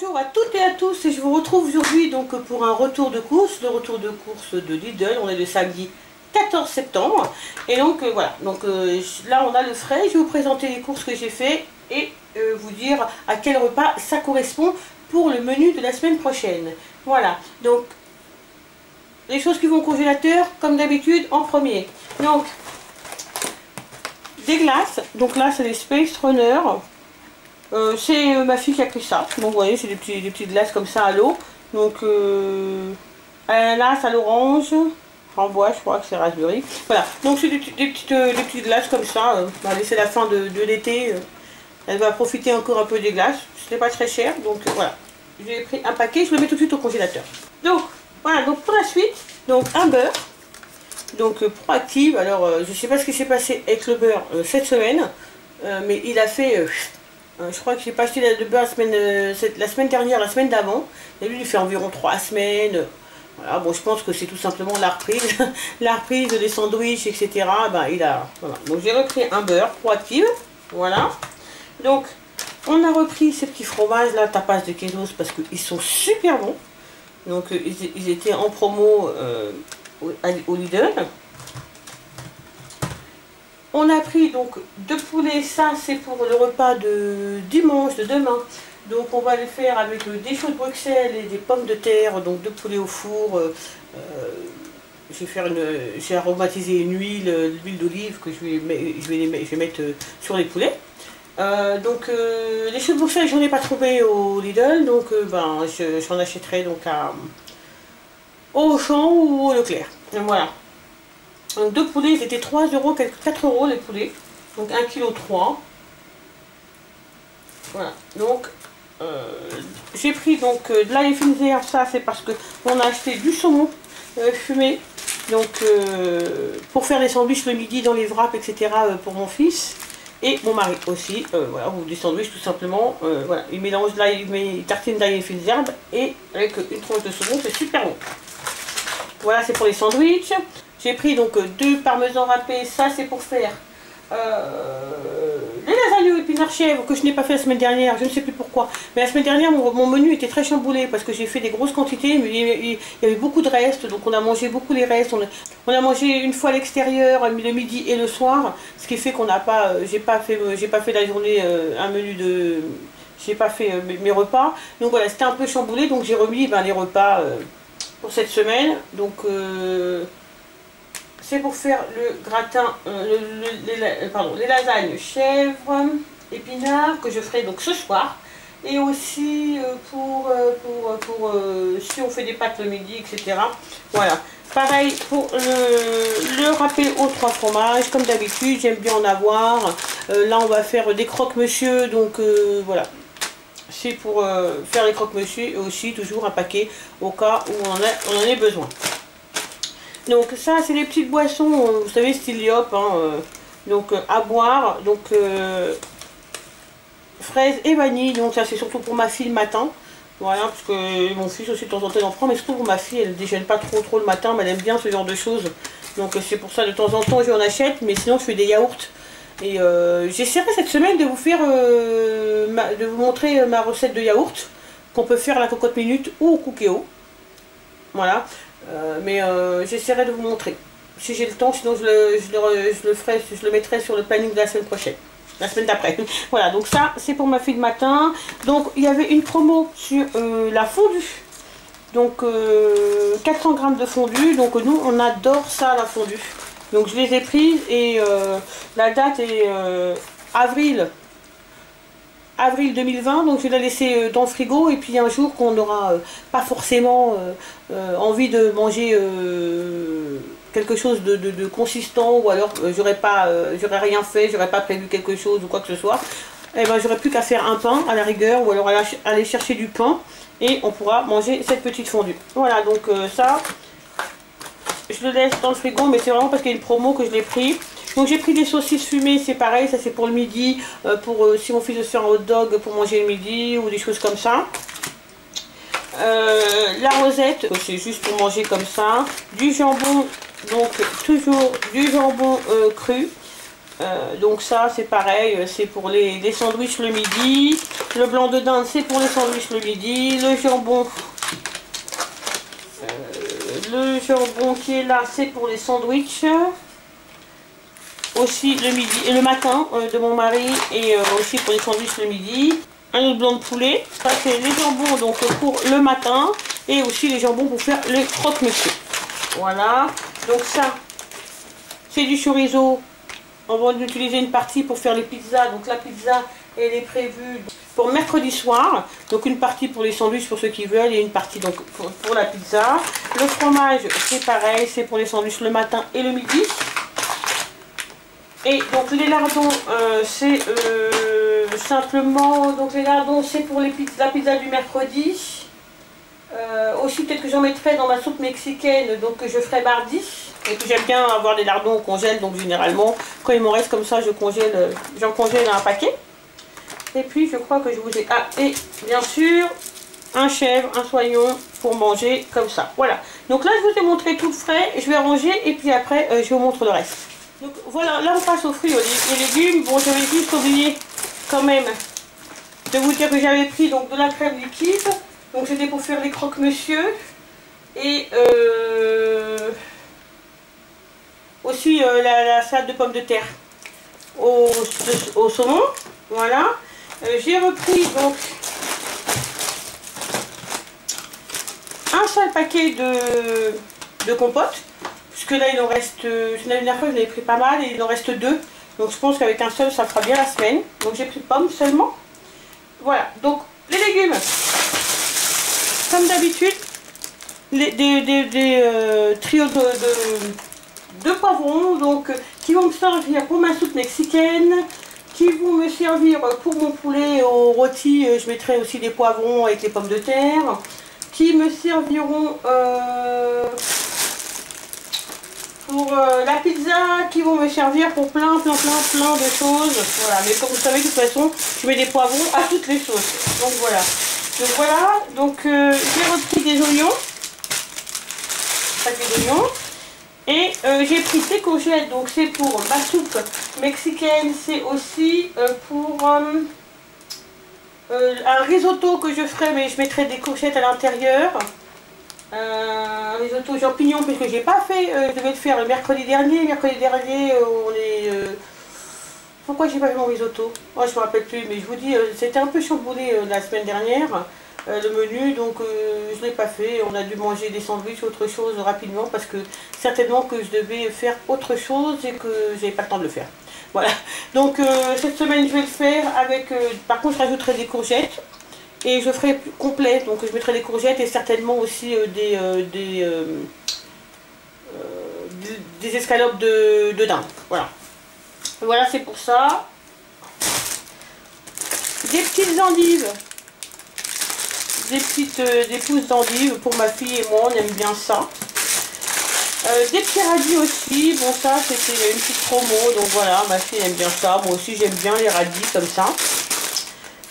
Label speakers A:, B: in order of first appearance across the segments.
A: Bonjour à toutes et à tous et je vous retrouve aujourd'hui donc pour un retour de course, le retour de course de Lidl. On est le samedi 14 septembre et donc voilà, donc là on a le frais. Je vais vous présenter les courses que j'ai fait et vous dire à quel repas ça correspond pour le menu de la semaine prochaine. Voilà, donc les choses qui vont au congélateur comme d'habitude en premier. Donc des glaces, donc là c'est les Space Runner. C'est ma fille qui a pris ça. Donc vous voyez, c'est des petites glaces comme ça à l'eau. Donc ananas à l'orange, framboise, je crois que c'est raspberry. Voilà, donc c'est des petites glaces comme ça. C'est la fin de l'été. Elle va profiter encore un peu des glaces. C'était pas très cher, donc voilà. J'ai pris un paquet, je le mets tout de suite au congélateur. Donc voilà, donc pour la suite, donc un beurre. Donc Proactive. Alors je sais pas ce qui s'est passé avec le beurre cette semaine, mais il a fait je crois que j'ai pas acheté de beurre la semaine dernière, la semaine d'avant. Et lui, il fait environ 3 semaines. Voilà, bon, je pense que c'est tout simplement la reprise. La reprise des sandwichs, etc. Ben, voilà. Donc j'ai repris un beurre Proactive. Voilà. Donc, on a repris ces petits fromages là, tapas de quesos, parce qu'ils sont super bons. Donc, ils étaient en promo au Lidl. On a pris donc 2 poulets, ça c'est pour le repas de dimanche, de demain. Donc on va le faire avec des choux de Bruxelles et des pommes de terre, donc 2 poulets au four. J'ai aromatisé une l'huile d'olive que je vais mettre sur les poulets. Les choux de Bruxelles, j'en ai pas trouvé au Lidl, donc j'en achèterai donc au Auchan ou au Leclerc. Voilà. Donc 2 poulets, ils étaient 3 €, 4 € les poulets. Donc 1,3 kg. Voilà. Donc j'ai pris donc de l'ail finzer, ça c'est parce que on a acheté du saumon fumé. Donc pour faire les sandwichs le midi dans les wraps, etc. Pour mon fils. Et mon mari aussi. Voilà, ou des sandwichs tout simplement. Voilà. Il mélange l'ail, il met une tartine d'ail finzer et avec une tranche de saumon, c'est super bon. Voilà, c'est pour les sandwichs. J'ai pris donc 2 parmesans râpés, ça c'est pour faire les lasagnes aux épinards chèvre que je n'ai pas fait la semaine dernière, je ne sais plus pourquoi. Mais la semaine dernière mon menu était très chamboulé parce que j'ai fait des grosses quantités, mais il y avait beaucoup de restes, donc on a mangé beaucoup les restes. On a mangé une fois à l'extérieur, le midi et le soir, ce qui fait qu'on n'a pas, j'ai pas fait la journée un menu de... J'ai pas fait mes repas, donc voilà, c'était un peu chamboulé, donc j'ai remis les repas pour cette semaine. Donc c'est pour faire le gratin, les lasagnes chèvre, épinards, que je ferai donc ce soir. Et aussi si on fait des pâtes le midi, etc. Voilà. Pareil pour le râpé aux 3 fromages, comme d'habitude, j'aime bien en avoir. Là, on va faire des croque-monsieur, donc voilà. C'est pour faire les croque-monsieur et aussi toujours un paquet au cas où on en ait besoin. Donc ça c'est les petites boissons, vous savez, style Yop, donc à boire, donc fraises et vanille, donc ça c'est surtout pour ma fille le matin, voilà, parce que mon fils aussi de temps en temps en prend, mais surtout pour ma fille, elle ne déjeune pas trop le matin, mais elle aime bien ce genre de choses, donc c'est pour ça de temps en temps j'en achète, mais sinon je fais des yaourts, et j'essaierai cette semaine de vous faire, de vous montrer ma recette de yaourt, qu'on peut faire à la cocotte minute ou au Cookéo, voilà. Mais j'essaierai de vous montrer si j'ai le temps, sinon je le mettrai sur le planning de la semaine prochaine, la semaine d'après. Voilà, donc ça c'est pour ma fille de matin. Donc il y avait une promo sur la fondue, donc 400 g de fondue, donc nous on adore ça, la fondue, donc je les ai prises et la date est avril 2020, donc je vais la laisser dans le frigo, et puis un jour qu'on n'aura pas forcément envie de manger quelque chose de consistant, ou alors j'aurais rien fait, j'aurais pas prévu quelque chose ou quoi que ce soit, et ben j'aurais plus qu'à faire un pain à la rigueur, ou alors aller chercher du pain et on pourra manger cette petite fondue. Voilà, donc ça je le laisse dans le frigo, mais c'est vraiment parce qu'il y a une promo que je l'ai pris. Donc j'ai pris des saucisses fumées, c'est pareil, ça c'est pour le midi, si mon fils veut faire un hot dog pour manger le midi, ou des choses comme ça. La rosette, c'est juste pour manger comme ça. Du jambon, donc toujours du jambon cru. Donc ça c'est pareil, c'est pour les sandwichs le midi. Le blanc de dinde, c'est pour les sandwichs le midi. Le jambon qui est là, c'est pour les sandwichs. Aussi le midi et le matin de mon mari et aussi pour les sandwichs le midi. Un autre blanc de poulet. Ça, c'est les jambons donc pour le matin. Et aussi les jambons pour faire les croque-monsieur. Voilà. Donc ça, c'est du chorizo. On va utiliser une partie pour faire les pizzas. Donc la pizza, elle est prévue pour mercredi soir. Donc une partie pour les sandwichs pour ceux qui veulent et une partie donc pour la pizza. Le fromage, c'est pareil, c'est pour les sandwichs le matin et le midi. Et donc les lardons, c'est simplement, donc les lardons, c'est pour la pizza du mercredi. Aussi peut-être que j'en mettrai dans ma soupe mexicaine, donc que je ferai mardi. Et que j'aime bien avoir des lardons au congèle, donc généralement, quand il m'en reste comme ça, j'en congèle un paquet. Et puis je crois que je vous ai... Ah, et bien sûr, un chèvre, un soignon pour manger comme ça. Voilà. Donc là, je vous ai montré tout frais. Je vais ranger et puis après, je vous montre le reste. Donc voilà, là on passe aux fruits et légumes. Bon, j'avais juste oublié quand même de vous dire que j'avais pris donc de la crème liquide. Donc c'était pour faire les croque-monsieur. Et aussi la salade de pommes de terre au saumon. Voilà. J'ai repris donc un seul paquet de compote. Puisque là il en reste, la dernière fois j'en avais pris pas mal et il en reste 2. Donc je pense qu'avec un seul ça fera bien la semaine. Donc j'ai pris pommes seulement. Voilà, donc les légumes. Comme d'habitude, des trios de poivrons donc, qui vont me servir pour ma soupe mexicaine. Qui vont me servir pour mon poulet au rôti. Je mettrai aussi des poivrons avec les pommes de terre. Qui me serviront... pour la pizza, qui vont me servir pour plein de choses. Voilà, mais comme vous savez, de toute façon, je mets des poivrons à toutes les sauces. Donc voilà. Donc j'ai repris des oignons. Paquet d'oignons. Et j'ai pris des courgettes. Donc c'est pour ma soupe mexicaine. C'est aussi pour un risotto que je ferai, mais je mettrai des courgettes à l'intérieur. Un risotto champignons puisque j'ai pas fait, je devais le faire le mercredi dernier. On est... Pourquoi j'ai pas fait mon risotto? Oh, je me rappelle plus, mais je vous dis, c'était un peu chamboulé la semaine dernière, le menu, donc je l'ai pas fait. On a dû manger des sandwichs, autre chose rapidement, parce que certainement que je devais faire autre chose et que j'avais pas le temps de le faire. Voilà, donc cette semaine je vais le faire avec, par contre je rajouterai des courgettes. Et je ferai complet, donc je mettrai des courgettes et certainement aussi des escalopes de dinde. Voilà. Voilà, c'est pour ça. Des petites endives. Des pousses d'endives pour ma fille et moi, on aime bien ça. Des petits radis aussi. Bon, ça c'était une petite promo, donc voilà, ma fille aime bien ça. Moi aussi j'aime bien les radis comme ça.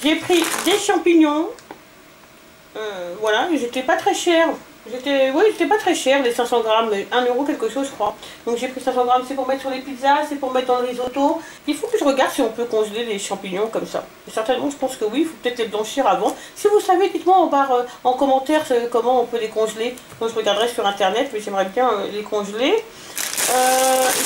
A: J'ai pris des champignons. Voilà, j'étais pas très cher. J'étais pas très cher, les 500 grammes, 1 euro quelque chose, je crois. Donc j'ai pris 500 grammes, c'est pour mettre sur les pizzas, c'est pour mettre dans le risotto. Il faut que je regarde si on peut congeler les champignons comme ça. Et certainement, je pense que oui, il faut peut-être les blanchir avant. Si vous savez, dites-moi en commentaire comment on peut les congeler. Moi, je regarderai sur internet, mais j'aimerais bien les congeler.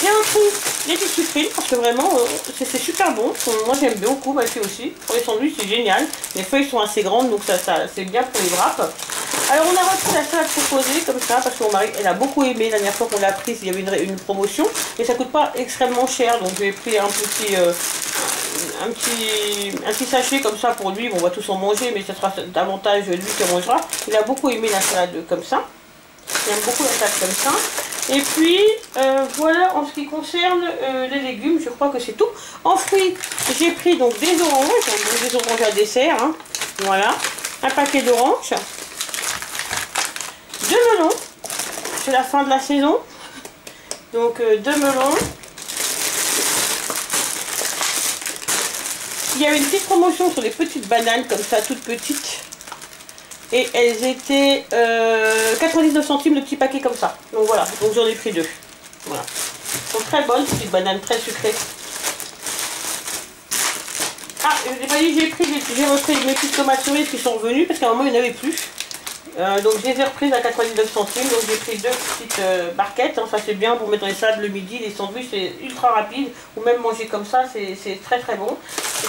A: J'ai pris les sucrines parce que vraiment c'est super bon. Moi j'aime beaucoup, ma fille aussi. Pour les sandwichs c'est génial. Les feuilles sont assez grandes donc ça c'est bien pour les wraps. Alors on a repris la salade composée comme ça parce que mon mari elle a beaucoup aimé. La dernière fois qu'on l'a prise il y avait une promotion et ça coûte pas extrêmement cher. Donc j'ai pris un petit sachet comme ça pour lui. Bon, on va tous en manger mais ce sera davantage lui qui mangera. Il a beaucoup aimé la salade comme ça. Il aime beaucoup la salade comme ça. Et puis, voilà, en ce qui concerne les légumes, je crois que c'est tout. En fruits, j'ai pris donc des oranges à dessert, hein, voilà, un paquet d'oranges, 2 melons, c'est la fin de la saison, donc 2 melons. Il y avait une petite promotion sur les petites bananes, comme ça, toutes petites. Et elles étaient 99 centimes le petit paquet comme ça. Donc voilà, donc j'en ai pris 2. Voilà. Elles sont très bonnes, ces petites bananes très sucrées. Ah, je n'ai pas dit, j'ai repris mes petites tomates cerises qui sont revenues parce qu'à un moment il n'y en avait plus. Donc je les ai reprises à 99 centimes. Donc j'ai pris deux petites barquettes. Hein, ça c'est bien pour mettre dans les salades le midi, les sandwichs c'est ultra rapide. Ou même manger comme ça, c'est très très bon.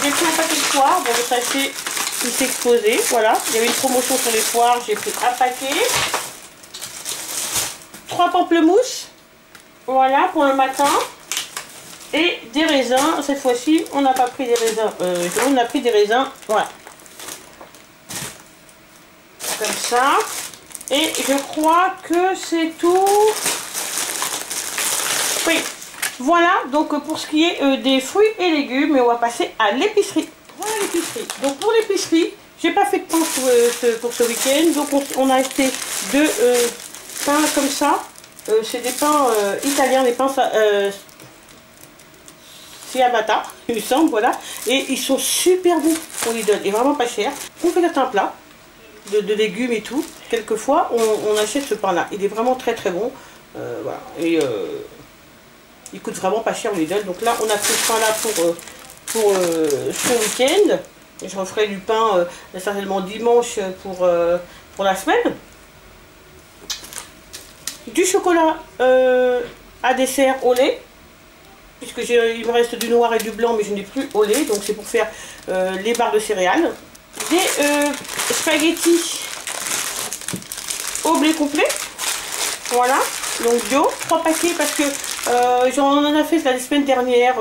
A: J'ai pris un paquet de poires. Bon, le sachet il s'est exposé. Voilà, il y avait une promotion sur les poires. J'ai pris un paquet. 3 pamplemousses. Voilà pour le matin. Et des raisins. Cette fois-ci, on n'a pas pris des raisins jaunes, on a pris des raisins. Voilà. Comme ça. Et je crois que c'est tout. Oui. Voilà, donc pour ce qui est des fruits et légumes, on va passer à l'épicerie. Voilà l'épicerie. Donc pour l'épicerie, j'ai pas fait de pain pour ce week-end. Donc on a acheté deux pains comme ça. C'est des pains italiens, des pains ciabatta, il me semble, voilà. Et ils sont super bons, on les donne, et vraiment pas cher. On fait un plat de légumes et tout. Quelquefois, on achète ce pain-là. Il est vraiment très très bon. Voilà. Et il coûte vraiment pas cher, on les donne. Donc là, on a pris ce pain-là pour ce week-end. Je referai du pain certainement dimanche pour la semaine. Du chocolat à dessert au lait. Puisque il me reste du noir et du blanc, mais je n'ai plus au lait. Donc c'est pour faire les barres de céréales. Des spaghettis au blé complet. Voilà. Donc bio. 3 paquets parce que j'en en ai fait la semaine dernière,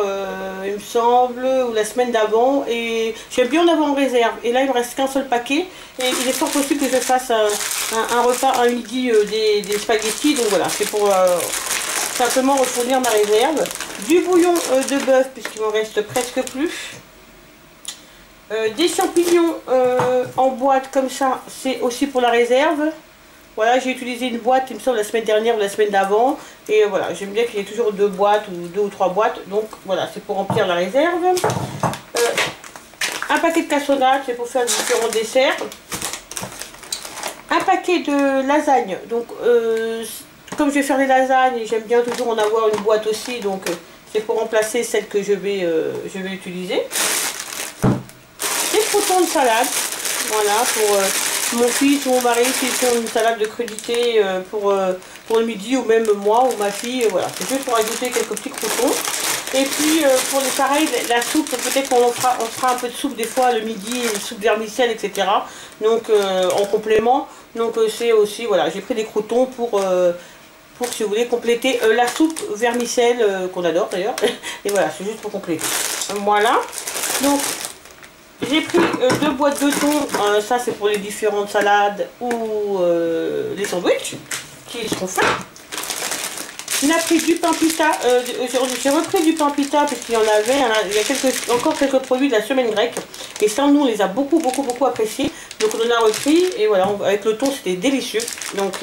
A: il me semble, ou la semaine d'avant. Et j'aime bien en avoir en réserve. Et là, il me reste qu'un seul paquet. Et il est fort possible que je fasse un repas à midi des spaghettis. Donc voilà, c'est pour simplement refournir ma réserve. Du bouillon de bœuf, puisqu'il m'en reste presque plus. Des champignons en boîte comme ça, c'est aussi pour la réserve. Voilà, j'ai utilisé une boîte, il me semble, la semaine dernière ou la semaine d'avant. Et voilà, j'aime bien qu'il y ait toujours 2 boîtes ou 2 ou 3 boîtes. Donc voilà, c'est pour remplir la réserve. Un paquet de cassonade, c'est pour faire différents desserts. Un paquet de lasagne. Donc comme je vais faire des lasagnes, j'aime bien toujours en avoir une boîte aussi. Donc c'est pour remplacer celle que je vais utiliser. Des croûtons de salade. Voilà, pour mon fils ou mon mari, s'ils font une salade de crudité pour le midi, ou même moi ou ma fille. Voilà, c'est juste pour ajouter quelques petits croûtons. Et puis pour les pareils, la soupe, peut-être qu'on fera un peu de soupe des fois le midi, une soupe vermicelle, etc. Donc en complément. Donc c'est aussi, voilà, j'ai pris des croûtons pour si vous voulez compléter la soupe vermicelle qu'on adore d'ailleurs. Et voilà, c'est juste pour compléter. Voilà. Donc j'ai pris 2 boîtes de thon. Ça c'est pour les différentes salades ou les sandwichs qui seront faits. On a pris du pain pita. J'ai repris du pain pita puisqu'il y en avait. Il y a encore quelques produits de la semaine grecque. Et ça, nous, on les a beaucoup appréciés. Donc on en a repris. Et voilà, avec le thon, c'était délicieux. Donc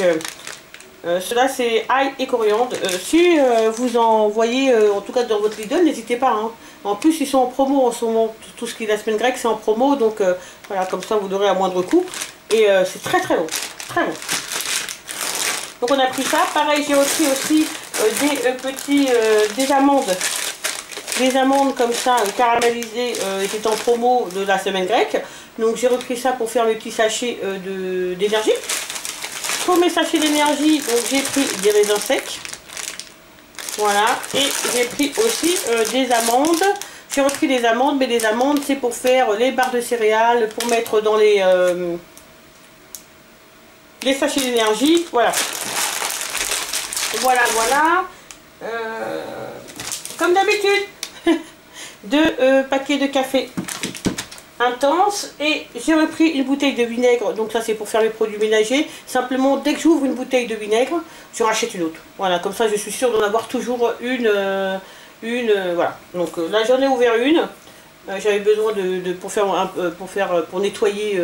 A: cela, c'est ail et coriandre. Si vous en voyez, en tout cas dans votre Lidl, n'hésitez pas. Hein. En plus, ils sont en promo en ce moment. Tout ce qui est la semaine grecque, c'est en promo. Donc voilà, comme ça, vous l'aurez à moindre coût. Et c'est très bon. Très bon. Donc on a pris ça. Pareil, j'ai repris aussi des amandes. Des amandes comme ça, caramélisées, étaient en promo de la semaine grecque. Donc j'ai repris ça pour faire mes petits sachets d'énergie. Pour mes sachets d'énergie, donc j'ai pris des raisins secs. Voilà. Et j'ai pris aussi des amandes. J'ai repris des amandes, mais les amandes, c'est pour faire les barres de céréales, pour mettre dans les sachets d'énergie. Voilà. Voilà. Comme d'habitude, 2 paquets de café intense. Et j'ai repris une bouteille de vinaigre. Donc ça, c'est pour faire mes produits ménagers. Simplement, dès que j'ouvre une bouteille de vinaigre, je rachète une autre. Voilà, comme ça, je suis sûre d'en avoir toujours une. Voilà. Donc là, j'en ai ouvert une. J'avais besoin pour nettoyer,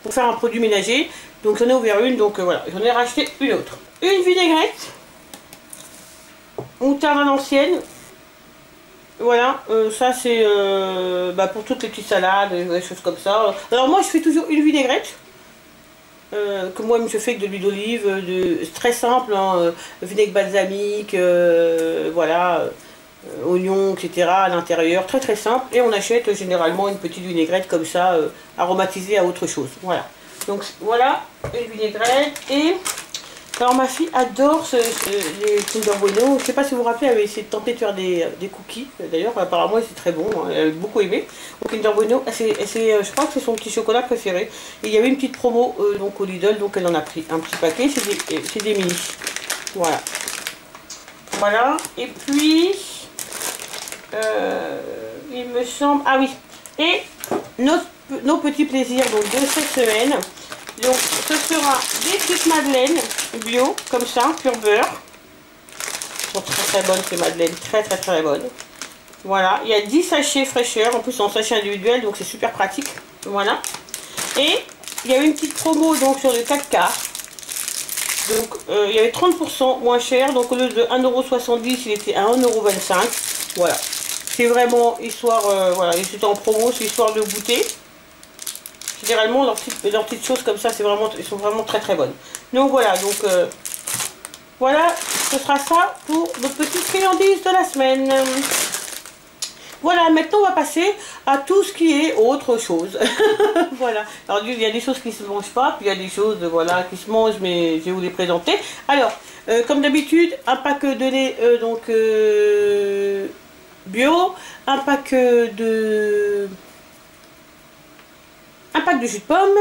A: pour faire un produit ménager. Donc j'en ai ouvert une. Donc voilà, j'en ai racheté une autre. Une vinaigrette. Moutarde à l'ancienne. Voilà, ça c'est pour toutes les petites salades, des choses comme ça. Alors moi je fais toujours une vinaigrette. Que moi je fais avec de l'huile d'olive, très simple, hein, vinaigre balsamique, voilà. oignons, etc. à l'intérieur, très très simple. Et on achète généralement une petite vinaigrette comme ça, aromatisée à autre chose. Voilà. Donc voilà, une vinaigrette. Et alors ma fille adore les Kinder Bueno. Je sais pas si vous vous rappelez, elle avait essayé de tenter de faire des cookies. D'ailleurs, apparemment, c'est très bon. Hein. Elle a beaucoup aimé. Donc Kinder Bueno, je crois que c'est son petit chocolat préféré. Et il y avait une petite promo donc au Lidl, donc elle en a pris un petit paquet. C'est des mini. Voilà. Voilà. Et puis, il me semble... Ah oui. Et nos petits plaisirs donc, de cette semaine. Donc ce sera des petites madeleines bio, comme ça, pur beurre. Elles sont très très bonnes ces madeleines, très très très bonnes. Voilà, il y a 10 sachets fraîcheur, en plus en sachet individuel, donc c'est super pratique. Voilà. Et il y a une petite promo donc sur le 4 quarts. Donc il y avait 30% moins cher, donc au lieu de 1,70 €, il était à 1,25 €. Voilà. C'est vraiment histoire, voilà, c'était en promo, c'est histoire de goûter. Généralement, leurs petites choses comme ça, ils sont vraiment très très bonnes. Donc voilà, voilà, ce sera ça pour nos petites friandises de la semaine. Voilà, maintenant on va passer à tout ce qui est autre chose. Voilà, alors il y a des choses qui ne se mangent pas, puis il y a des choses voilà, qui se mangent, mais je vais vous les présenter. Alors, comme d'habitude, un pack de lait bio, un pack de jus de pomme,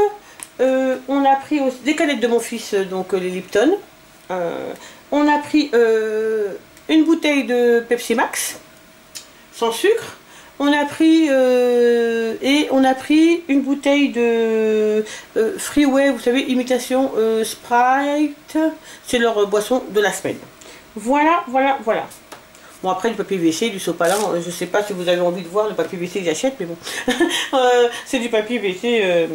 A: on a pris aussi des canettes de mon fils, donc les Lipton. On a pris une bouteille de Pepsi Max, sans sucre. On a pris une bouteille de Freeway, vous savez, imitation Sprite. C'est leur boisson de la semaine. Voilà, voilà, voilà. Bon, après du papier WC, du sopalin, je sais pas si vous avez envie de voir le papier WC que j'achète, mais bon. C'est du papier WC,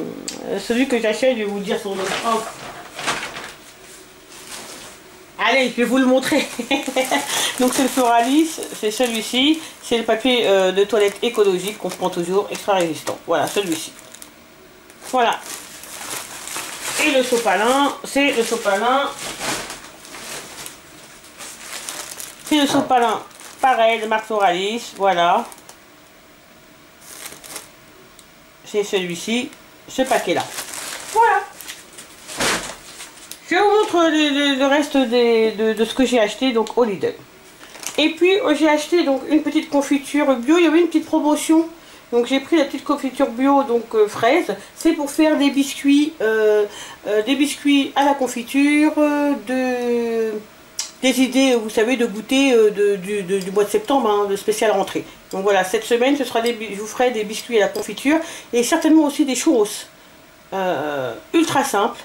A: celui que j'achète, je vais vous dire son nom. Oh. Allez, je vais vous le montrer. Donc c'est le Floralis, c'est celui-ci. C'est le papier de toilette écologique qu'on prend toujours, extra résistant. Voilà, celui-ci. Voilà. Et le sopalin, c'est le sopalin. C'est le sopalin, pareil, de marque Floralis, voilà. C'est celui-ci, ce paquet-là. Voilà. Je vous montre le reste de ce que j'ai acheté donc au Lidl. Et puis j'ai acheté donc une petite confiture bio. Il y avait une petite promotion. Donc j'ai pris la petite confiture bio donc fraise. C'est pour faire des biscuits à la confiture, des idées, vous savez, de goûter du mois de septembre, hein, de spécial rentrée. Donc voilà, cette semaine, je vous ferai des biscuits à la confiture et certainement aussi des churros ultra simples.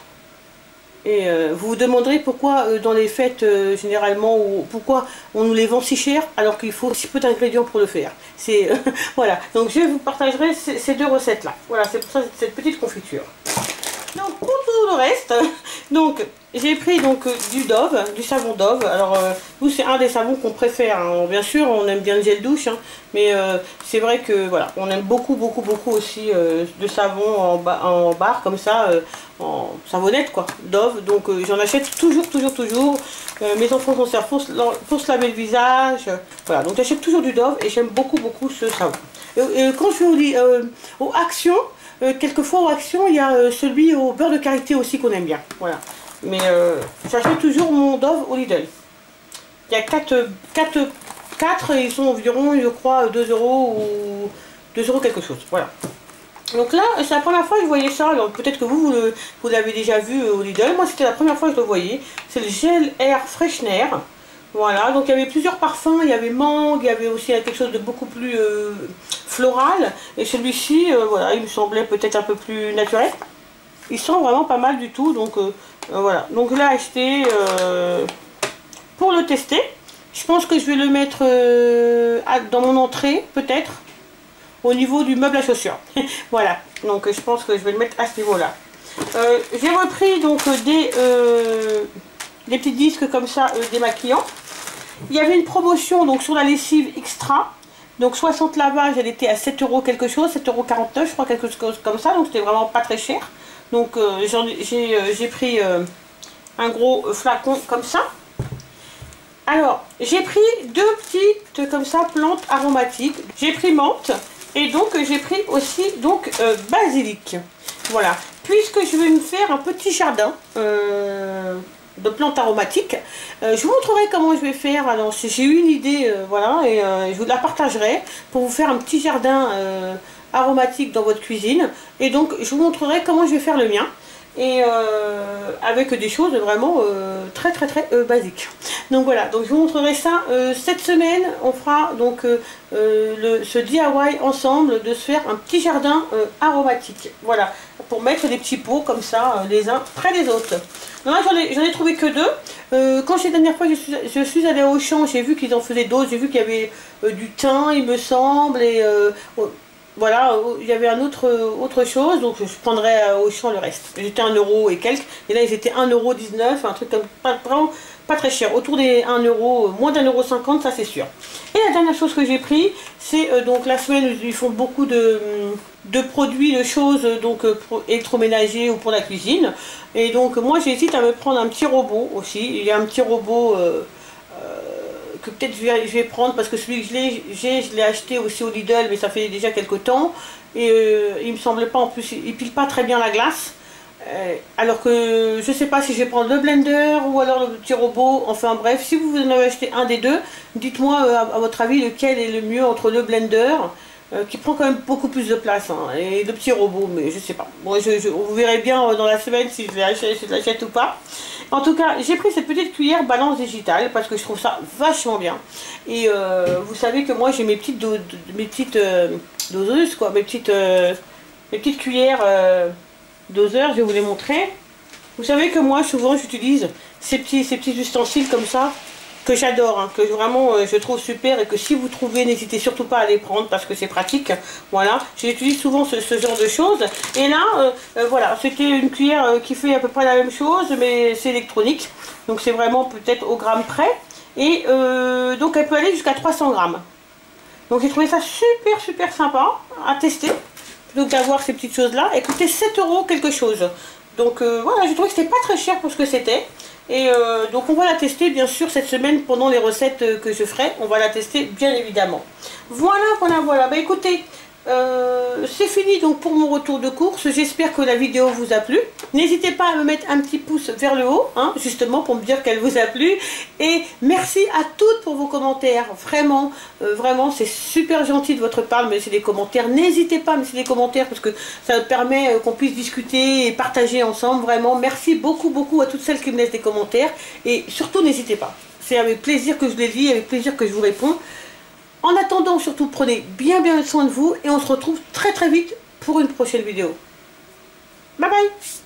A: Et vous vous demanderez pourquoi dans les fêtes généralement, pourquoi on nous les vend si cher alors qu'il faut si peu d'ingrédients pour le faire. C'est voilà, donc je vous partagerai ces deux recettes là. Voilà, c'est pour ça cette petite confiture. Donc pour tout le reste, donc j'ai pris donc du Dove, du savon Dove. Alors nous c'est un des savons qu'on préfère, hein. Bien sûr on aime bien le gel douche, hein, mais c'est vrai que voilà, on aime beaucoup aussi de savon en barre comme ça, en savonnette quoi, Dove. Donc j'en achète toujours. Mes enfants s'en servent pour se laver le visage. Voilà, donc j'achète toujours du Dove et j'aime beaucoup ce savon. Et quand je vous dis aux Actions, quelquefois aux Actions il y a celui au beurre de karité aussi qu'on aime bien. Voilà. Mais j'achète toujours mon Dove au Lidl. Il y a 4 ils sont environ, je crois, 2 € ou 2 € quelque chose. Voilà. Donc là, c'est la première fois que je voyais ça. Alors peut-être que vous l'avez déjà vu au Lidl. Moi, c'était la première fois que je le voyais. C'est le Gel Air Freshener. Voilà, donc il y avait plusieurs parfums. Il y avait mangue, il y avait aussi quelque chose de beaucoup plus floral. Et celui-ci, voilà, il me semblait peut-être un peu plus naturel. Il sent vraiment pas mal du tout. Donc voilà. Donc là, acheté pour le tester. Je pense que je vais le mettre dans mon entrée, peut-être. Au niveau du meuble à chaussures. Voilà, donc je pense que je vais le mettre à ce niveau là. J'ai repris donc des petits disques comme ça démaquillants. Il y avait une promotion donc sur la lessive extra, donc 60 lavages, elle était à 7 € quelque chose, 7,49 € je crois, quelque chose comme ça, donc c'était vraiment pas très cher. Donc j'ai pris un gros flacon comme ça. Alors, j'ai pris deux petites comme ça plantes aromatiques. J'ai pris menthe et donc j'ai pris aussi donc basilic. Voilà, puisque je vais me faire un petit jardin de plantes aromatiques, je vous montrerai comment je vais faire. Alors, j'ai eu une idée, voilà, et je vous la partagerai pour vous faire un petit jardin aromatique dans votre cuisine. Et donc, je vous montrerai comment je vais faire le mien. Et avec des choses vraiment très basiques. Donc voilà, donc je vous montrerai ça cette semaine. On fera donc ce DIY ensemble, de se faire un petit jardin aromatique. Voilà, pour mettre des petits pots comme ça les uns près des autres. Donc là j'en ai trouvé que deux. Quand la dernière fois je suis allée au Auchan, j'ai vu qu'ils en faisaient d'autres. J'ai vu qu'il y avait du thym, il me semble, et voilà, il y avait autre chose, donc je prendrais au Auchan le reste. J'étais 1 euro et quelques, et là ils étaient 1,19 €, un truc comme vraiment pas très cher, autour des 1 euro, moins d'1,50 €, ça c'est sûr. Et la dernière chose que j'ai pris, c'est donc la semaine où ils font beaucoup de produits, de choses donc pour électroménager ou pour la cuisine. Et donc moi j'hésite à me prendre un petit robot aussi. Il y a un petit robot que peut-être je vais prendre, parce que celui que je l'ai acheté aussi au Lidl, mais ça fait déjà quelques temps, et il me semble pas, en plus il pile pas très bien la glace, alors que je sais pas si je vais prendre le blender ou alors le petit robot. Enfin bref, si vous en avez acheté un des deux, dites-moi à votre avis lequel est le mieux entre le blender qui prend quand même beaucoup plus de place, hein, et le petit robot, mais je sais pas. Bon, vous verrez bien dans la semaine si je l'achète ou pas. En tout cas, j'ai pris cette petite cuillère balance digitale parce que je trouve ça vachement bien. Et vous savez que moi j'ai mes petites doseuses, quoi, mes petites cuillères doseurs. Je vais vous les montrer. Vous savez que moi souvent j'utilise ces petits ustensiles comme ça, que j'adore, hein, que vraiment je trouve super, et que si vous trouvez, n'hésitez surtout pas à les prendre parce que c'est pratique. Voilà, j'utilise souvent ce genre de choses. Et là, voilà, c'était une cuillère qui fait à peu près la même chose, mais c'est électronique. Donc c'est vraiment peut-être au gramme près. Et donc elle peut aller jusqu'à 300 grammes. Donc j'ai trouvé ça super sympa à tester, plutôt que d'avoir ces petites choses-là. Et coûtait 7 € quelque chose. Donc voilà, j'ai trouvé que c'était pas très cher pour ce que c'était. Et donc on va la tester bien sûr cette semaine pendant les recettes que je ferai. On va la tester bien évidemment. Voilà. Bah écoutez, c'est fini donc pour mon retour de course. J'espère que la vidéo vous a plu. N'hésitez pas à me mettre un petit pouce vers le haut, hein, justement pour me dire qu'elle vous a plu. Et merci à toutes pour vos commentaires. Vraiment, vraiment, c'est super gentil de votre part de me laisser des commentaires. N'hésitez pas à me laisser des commentaires parce que ça me permet qu'on puisse discuter et partager ensemble. Vraiment, merci beaucoup à toutes celles qui me laissent des commentaires. Et surtout, n'hésitez pas. C'est avec plaisir que je les lis, avec plaisir que je vous réponds. En attendant, surtout, prenez bien soin de vous et on se retrouve très vite pour une prochaine vidéo. Bye bye!